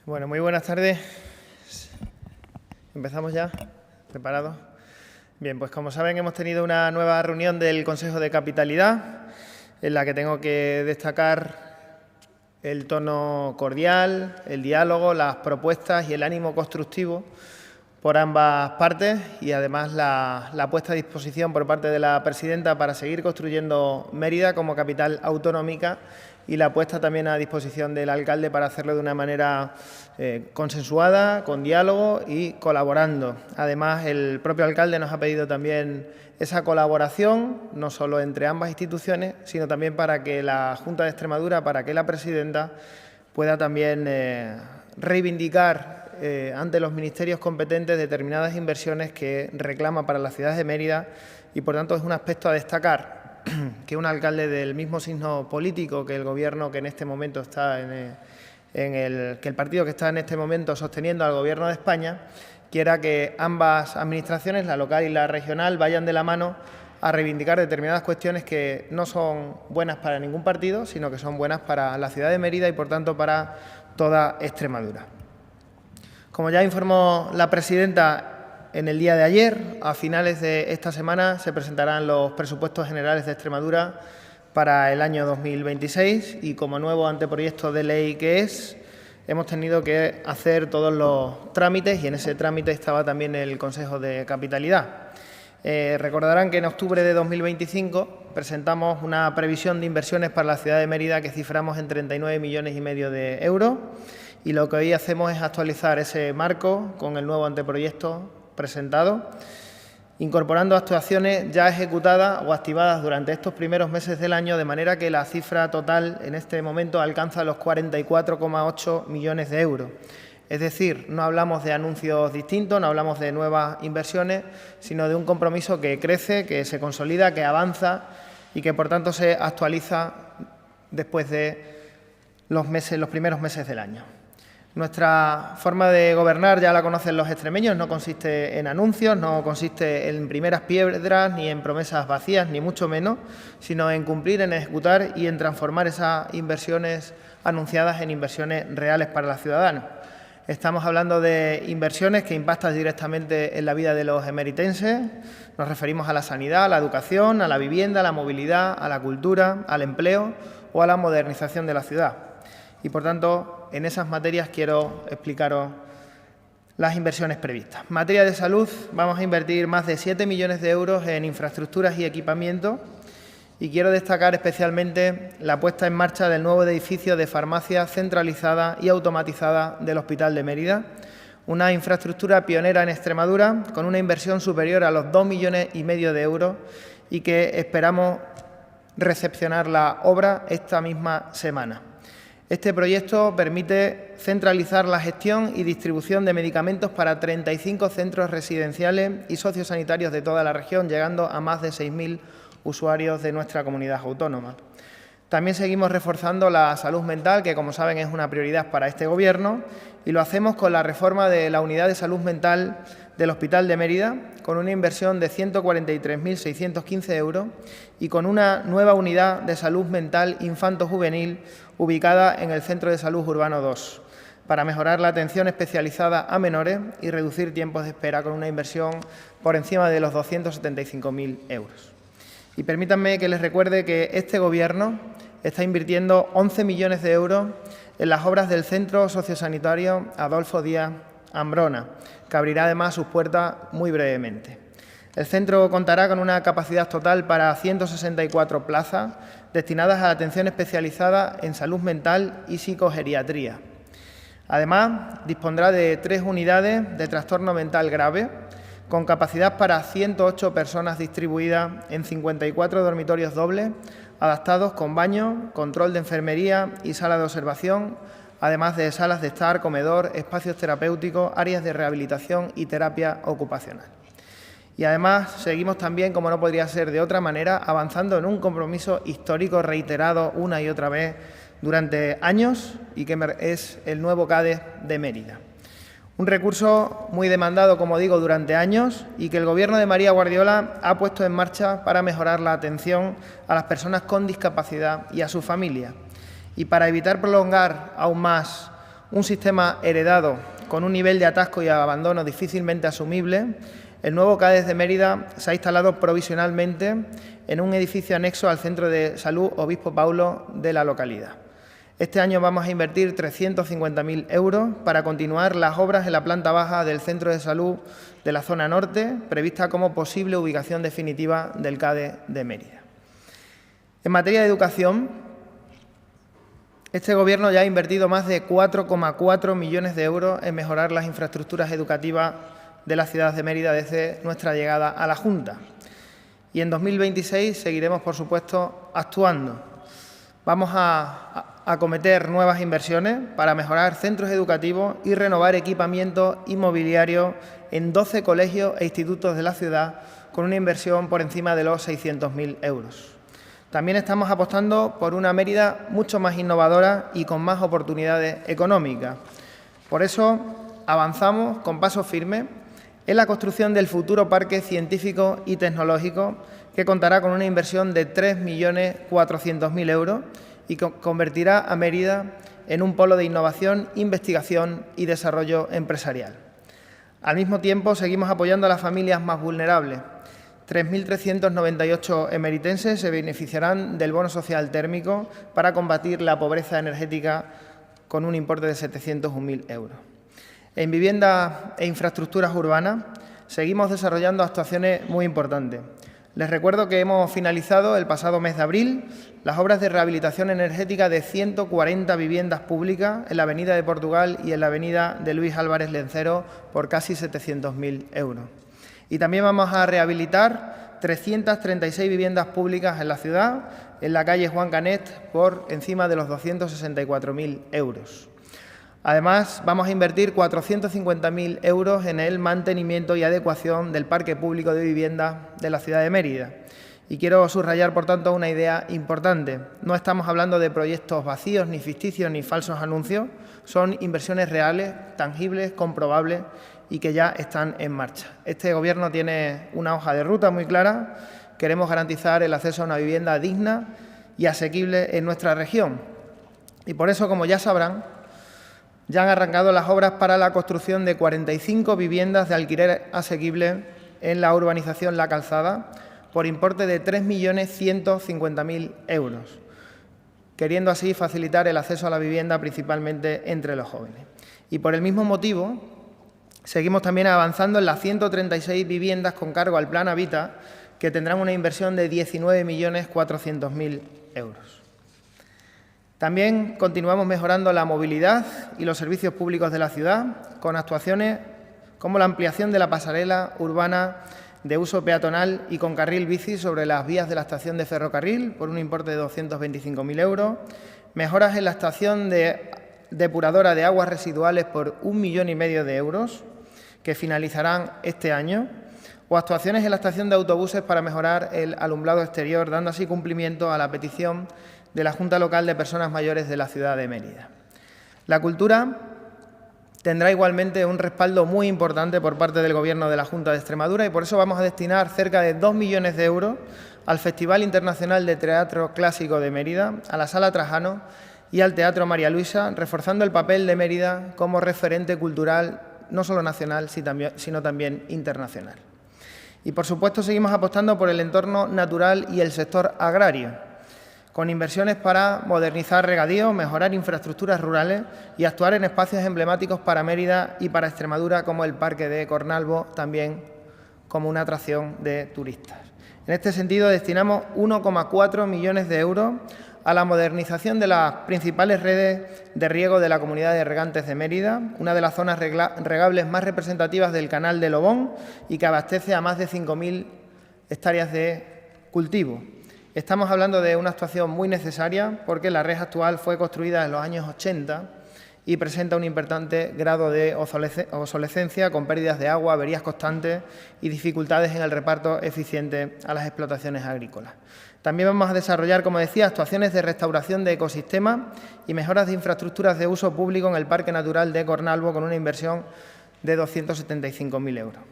Bueno, muy buenas tardes. ¿Empezamos ya? ¿Preparados? Bien, pues como saben hemos tenido una nueva reunión del Consejo de Capitalidad en la que tengo que destacar el tono cordial, el diálogo, las propuestas y el ánimo constructivo por ambas partes y además la puesta a disposición por parte de la presidenta para seguir construyendo Mérida como capital autonómica y la puesta también a disposición del alcalde para hacerlo de una manera consensuada, con diálogo y colaborando. Además, el propio alcalde nos ha pedido también esa colaboración, no solo entre ambas instituciones, sino también para que la Junta de Extremadura, para que la presidenta pueda también reivindicar ante los ministerios competentes determinadas inversiones que reclama para la ciudad de Mérida y, por tanto, es un aspecto a destacar que un alcalde del mismo signo político que el Gobierno que en este momento está que el partido que está en este momento sosteniendo al Gobierno de España quiera que ambas administraciones, la local y la regional, vayan de la mano a reivindicar determinadas cuestiones que no son buenas para ningún partido, sino que son buenas para la ciudad de Mérida y, por tanto, para toda Extremadura. Como ya informó la presidenta en el día de ayer, a finales de esta semana se presentarán los presupuestos generales de Extremadura para el año 2026 y, como nuevo anteproyecto de ley que es, hemos tenido que hacer todos los trámites y en ese trámite estaba también el Consejo de Capitalidad. Recordarán que en octubre de 2025 presentamos una previsión de inversiones para la ciudad de Mérida que ciframos en 39,5 millones de euros y lo que hoy hacemos es actualizar ese marco con el nuevo anteproyecto presentado, incorporando actuaciones ya ejecutadas o activadas durante estos primeros meses del año, de manera que la cifra total en este momento alcanza los 44,8 millones de euros. Es decir, no hablamos de anuncios distintos, no hablamos de nuevas inversiones, sino de un compromiso que crece, que se consolida, que avanza y que, por tanto, se actualiza después de los primeros meses del año. Nuestra forma de gobernar ya la conocen los extremeños, no consiste en anuncios, no consiste en primeras piedras ni en promesas vacías, ni mucho menos, sino en cumplir, en ejecutar y en transformar esas inversiones anunciadas en inversiones reales para los ciudadanos. Estamos hablando de inversiones que impactan directamente en la vida de los emeritenses. Nos referimos a la sanidad, a la educación, a la vivienda, a la movilidad, a la cultura, al empleo o a la modernización de la ciudad. Y, por tanto, en esas materias quiero explicaros las inversiones previstas. En materia de salud, vamos a invertir más de 7 millones de euros en infraestructuras y equipamiento y quiero destacar especialmente la puesta en marcha del nuevo edificio de farmacia centralizada y automatizada del Hospital de Mérida, una infraestructura pionera en Extremadura con una inversión superior a los 2,5 millones de euros y que esperamos recepcionar la obra esta misma semana. Este proyecto permite centralizar la gestión y distribución de medicamentos para 35 centros residenciales y sociosanitarios de toda la región, llegando a más de 6.000 usuarios de nuestra comunidad autónoma. También seguimos reforzando la salud mental, que, como saben, es una prioridad para este Gobierno, y lo hacemos con la reforma de la unidad de salud mental del Hospital de Mérida, con una inversión de 143.615 euros y con una nueva unidad de salud mental infanto-juvenil ubicada en el Centro de Salud Urbano 2, para mejorar la atención especializada a menores y reducir tiempos de espera con una inversión por encima de los 275.000 euros. Y permítanme que les recuerde que este Gobierno está invirtiendo 11 millones de euros en las obras del Centro Sociosanitario Adolfo Díaz Ambrona, que abrirá además sus puertas muy brevemente. El centro contará con una capacidad total para 164 plazas destinadas a atención especializada en salud mental y psicogeriatría. Además, dispondrá de 3 unidades de trastorno mental grave, con capacidad para 108 personas distribuidas en 54 dormitorios dobles, adaptados con baño, control de enfermería y sala de observación, además de salas de estar, comedor, espacios terapéuticos, áreas de rehabilitación y terapia ocupacional. Y además seguimos también, como no podría ser de otra manera, avanzando en un compromiso histórico reiterado una y otra vez durante años y que es el nuevo CADE de Mérida. Un recurso muy demandado, como digo, durante años y que el Gobierno de María Guardiola ha puesto en marcha para mejorar la atención a las personas con discapacidad y a sus familias. Y para evitar prolongar aún más un sistema heredado con un nivel de atasco y abandono difícilmente asumible, el nuevo CADES de Mérida se ha instalado provisionalmente en un edificio anexo al Centro de Salud Obispo Paulo de la localidad. Este año vamos a invertir 350.000 euros para continuar las obras en la planta baja del Centro de Salud de la zona norte, prevista como posible ubicación definitiva del CADES de Mérida. En materia de educación, este Gobierno ya ha invertido más de 4,4 millones de euros en mejorar las infraestructuras educativas de la ciudad de Mérida desde nuestra llegada a la Junta. Y en 2026 seguiremos, por supuesto, actuando. Vamos a acometer nuevas inversiones para mejorar centros educativos y renovar equipamiento inmobiliario en 12 colegios e institutos de la ciudad con una inversión por encima de los 600.000 euros. También estamos apostando por una Mérida mucho más innovadora y con más oportunidades económicas. Por eso avanzamos con paso firme en la construcción del futuro parque científico y tecnológico, que contará con una inversión de 3.400.000 euros y que convertirá a Mérida en un polo de innovación, investigación y desarrollo empresarial. Al mismo tiempo, seguimos apoyando a las familias más vulnerables. 3.398 emeritenses se beneficiarán del bono social térmico para combatir la pobreza energética con un importe de 701.000 euros. En vivienda e infraestructuras urbanas seguimos desarrollando actuaciones muy importantes. Les recuerdo que hemos finalizado el pasado mes de abril las obras de rehabilitación energética de 140 viviendas públicas en la Avenida de Portugal y en la Avenida de Luis Álvarez Lencero por casi 700.000 euros. Y también vamos a rehabilitar 336 viviendas públicas en la ciudad, en la calle Juan Canet, por encima de los 264.000 euros. Además, vamos a invertir 450.000 euros en el mantenimiento y adecuación del parque público de viviendas de la ciudad de Mérida. Y quiero subrayar, por tanto, una idea importante. No estamos hablando de proyectos vacíos, ni ficticios, ni falsos anuncios. Son inversiones reales, tangibles, comprobables y que ya están en marcha. Este Gobierno tiene una hoja de ruta muy clara. Queremos garantizar el acceso a una vivienda digna y asequible en nuestra región. Y por eso, como ya sabrán, ya han arrancado las obras para la construcción de 45 viviendas de alquiler asequible en la urbanización La Calzada por importe de 3.150.000 euros, queriendo así facilitar el acceso a la vivienda principalmente entre los jóvenes. Y por el mismo motivo, seguimos también avanzando en las 136 viviendas con cargo al Plan Habita, que tendrán una inversión de 19.400.000 euros. También continuamos mejorando la movilidad y los servicios públicos de la ciudad con actuaciones como la ampliación de la pasarela urbana de uso peatonal y con carril bici sobre las vías de la estación de ferrocarril por un importe de 225.000 euros, mejoras en la estación depuradora de aguas residuales por 1,5 millones de euros que finalizarán este año, o actuaciones en la estación de autobuses para mejorar el alumbrado exterior, dando así cumplimiento a la petición de la Junta Local de Personas Mayores de la ciudad de Mérida. La cultura tendrá igualmente un respaldo muy importante por parte del Gobierno de la Junta de Extremadura y por eso vamos a destinar cerca de 2 millones de euros al Festival Internacional de Teatro Clásico de Mérida, a la Sala Trajano y al Teatro María Luisa, reforzando el papel de Mérida como referente cultural no solo nacional, sino también internacional. Y, por supuesto, seguimos apostando por el entorno natural y el sector agrario, con inversiones para modernizar regadíos, mejorar infraestructuras rurales y actuar en espacios emblemáticos para Mérida y para Extremadura, como el Parque de Cornalvo, también como una atracción de turistas. En este sentido, destinamos 1,4 millones de euros a la modernización de las principales redes de riego de la Comunidad de Regantes de Mérida, una de las zonas regables más representativas del Canal de Lobón y que abastece a más de 5.000 hectáreas de cultivo. Estamos hablando de una actuación muy necesaria porque la red actual fue construida en los años 80 y presenta un importante grado de obsolescencia con pérdidas de agua, averías constantes y dificultades en el reparto eficiente a las explotaciones agrícolas. También vamos a desarrollar, como decía, actuaciones de restauración de ecosistemas y mejoras de infraestructuras de uso público en el Parque Natural de Cornalvo con una inversión de 275.000 euros.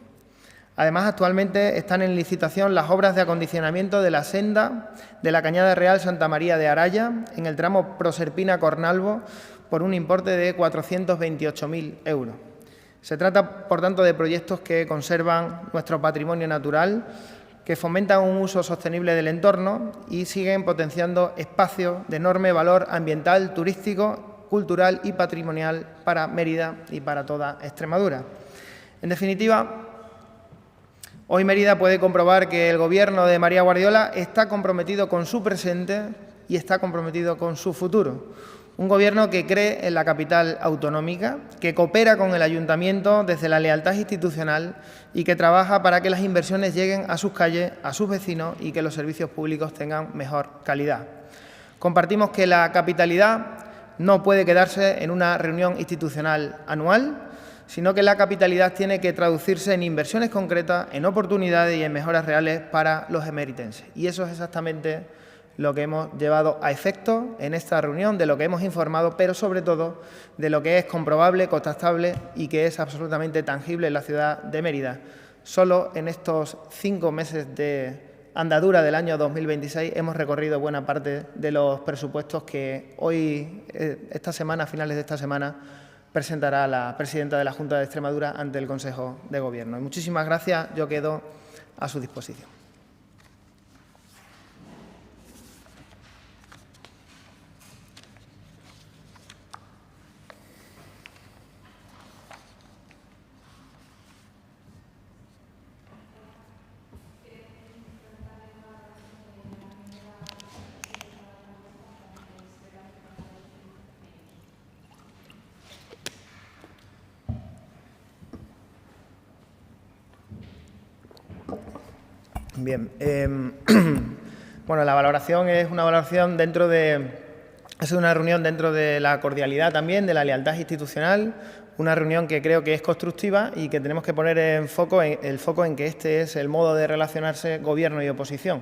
Además, actualmente están en licitación las obras de acondicionamiento de la senda de la Cañada Real Santa María de Araya en el tramo Proserpina-Cornalvo por un importe de 428.000 euros. Se trata, por tanto, de proyectos que conservan nuestro patrimonio natural, que fomentan un uso sostenible del entorno y siguen potenciando espacios de enorme valor ambiental, turístico, cultural y patrimonial para Mérida y para toda Extremadura. En definitiva, hoy Mérida puede comprobar que el Gobierno de María Guardiola está comprometido con su presente y está comprometido con su futuro. Un Gobierno que cree en la capital autonómica, que coopera con el Ayuntamiento desde la lealtad institucional y que trabaja para que las inversiones lleguen a sus calles, a sus vecinos y que los servicios públicos tengan mejor calidad. Compartimos que la capitalidad no puede quedarse en una reunión institucional anual, sino que la capitalidad tiene que traducirse en inversiones concretas, en oportunidades y en mejoras reales para los emeritenses. Y eso es exactamente lo que hemos llevado a efecto en esta reunión, de lo que hemos informado, pero sobre todo de lo que es comprobable, contrastable y que es absolutamente tangible en la ciudad de Mérida. Solo en estos 5 meses de andadura del año 2026 hemos recorrido buena parte de los presupuestos que hoy, esta semana, a finales de esta semana, presentará la presidenta de la Junta de Extremadura ante el Consejo de Gobierno. Y muchísimas gracias, yo quedo a su disposición. Bien, bueno, la valoración es una valoración es una reunión dentro de la cordialidad también, de la lealtad institucional, una reunión que creo que es constructiva y que tenemos que poner el foco en que este es el modo de relacionarse Gobierno y oposición.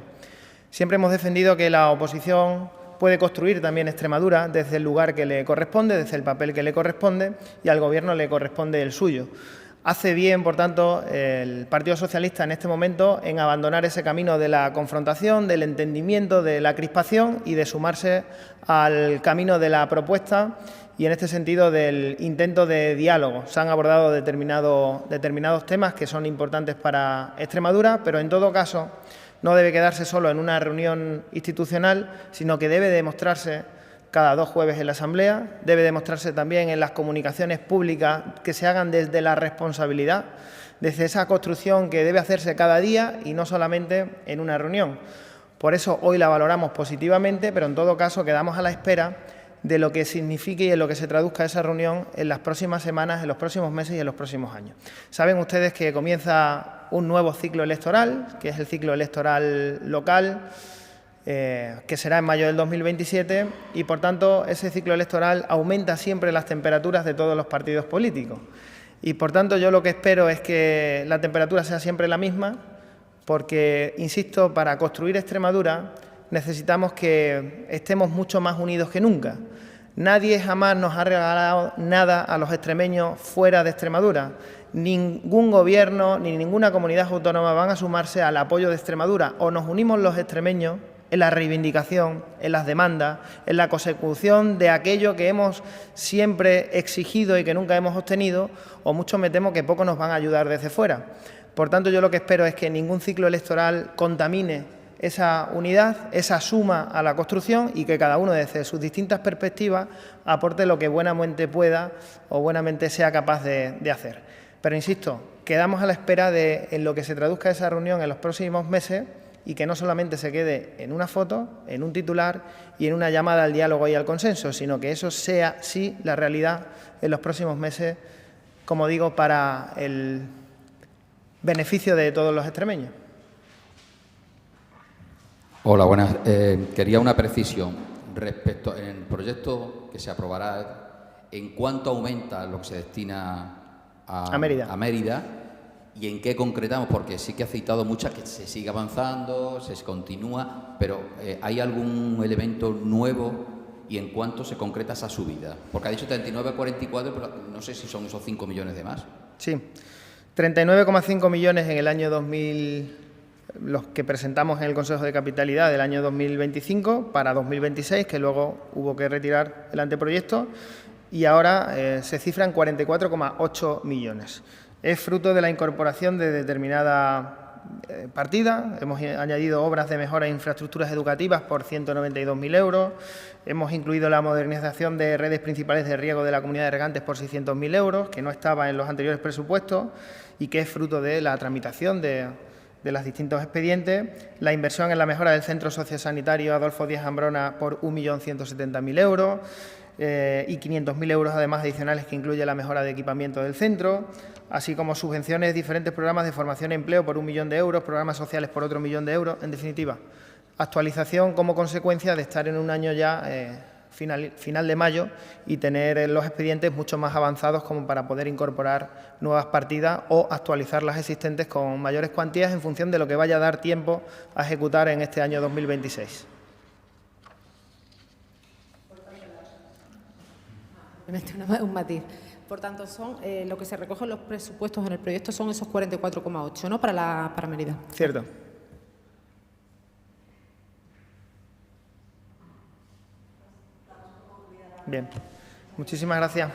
Siempre hemos defendido que la oposición puede construir también Extremadura desde el lugar que le corresponde, desde el papel que le corresponde, y al Gobierno le corresponde el suyo. Hace bien, por tanto, el Partido Socialista en este momento en abandonar ese camino de la confrontación, del entendimiento, de la crispación y de sumarse al camino de la propuesta y, en este sentido, del intento de diálogo. Se han abordado determinados temas que son importantes para Extremadura, pero en todo caso no debe quedarse solo en una reunión institucional, sino que debe demostrarse cada 2 jueves en la Asamblea, debe demostrarse también en las comunicaciones públicas que se hagan desde la responsabilidad, desde esa construcción que debe hacerse cada día y no solamente en una reunión. Por eso hoy la valoramos positivamente, pero en todo caso quedamos a la espera de lo que signifique y en lo que se traduzca esa reunión en las próximas semanas, en los próximos meses y en los próximos años. Saben ustedes que comienza un nuevo ciclo electoral, que es el ciclo electoral local, que será en mayo del 2027 y, por tanto, ese ciclo electoral aumenta siempre las temperaturas de todos los partidos políticos. Y, por tanto, yo lo que espero es que la temperatura sea siempre la misma porque, insisto, para construir Extremadura necesitamos que estemos mucho más unidos que nunca. Nadie jamás nos ha regalado nada a los extremeños fuera de Extremadura. Ningún gobierno ni ninguna comunidad autónoma van a sumarse al apoyo de Extremadura. O nos unimos los extremeños en la reivindicación, en las demandas, en la consecución de aquello que hemos siempre exigido y que nunca hemos obtenido, o mucho me temo que poco nos van a ayudar desde fuera. Por tanto, yo lo que espero es que ningún ciclo electoral contamine esa unidad, esa suma a la construcción y que cada uno desde sus distintas perspectivas aporte lo que buenamente pueda o buenamente sea capaz de hacer. Pero, insisto, quedamos a la espera de en lo que se traduzca esa reunión en los próximos meses y que no solamente se quede en una foto, en un titular y en una llamada al diálogo y al consenso, sino que eso sea, sí, la realidad en los próximos meses, como digo, para el beneficio de todos los extremeños. Hola, buenas. Quería una precisión respecto en el proyecto que se aprobará, ¿en cuánto aumenta lo que se destina a Mérida? ¿Y en qué concretamos? Porque sí que ha citado muchas que se sigue avanzando, se continúa, pero ¿hay algún elemento nuevo y en cuánto se concreta esa subida? Porque ha dicho 39,44, pero no sé si son esos 5 millones de más. Sí. 39,5 millones en el año 2000, los que presentamos en el Consejo de Capitalidad del año 2025 para 2026, que luego hubo que retirar el anteproyecto, y ahora se cifra en 44,8 millones. Es fruto de la incorporación de determinada partida. Hemos añadido obras de mejora de infraestructuras educativas por 192.000 euros. Hemos incluido la modernización de redes principales de riego de la comunidad de regantes por 600.000 euros, que no estaba en los anteriores presupuestos y que es fruto de la tramitación de los distintos expedientes. La inversión en la mejora del centro sociosanitario Adolfo Díaz Ambrona por 1.170.000 euros. Y 500.000 euros además adicionales que incluye la mejora de equipamiento del centro, así como subvenciones, diferentes programas de formación y empleo por 1 millón de euros, programas sociales por otro 1 millón de euros. En definitiva, actualización como consecuencia de estar en un año ya final de mayo y tener los expedientes mucho más avanzados como para poder incorporar nuevas partidas o actualizar las existentes con mayores cuantías en función de lo que vaya a dar tiempo a ejecutar en este año 2026. Un matiz. Por tanto, son lo que se recoge en los presupuestos en el proyecto son esos 44,8, ¿no? Para Mérida. Cierto. Bien. Muchísimas gracias.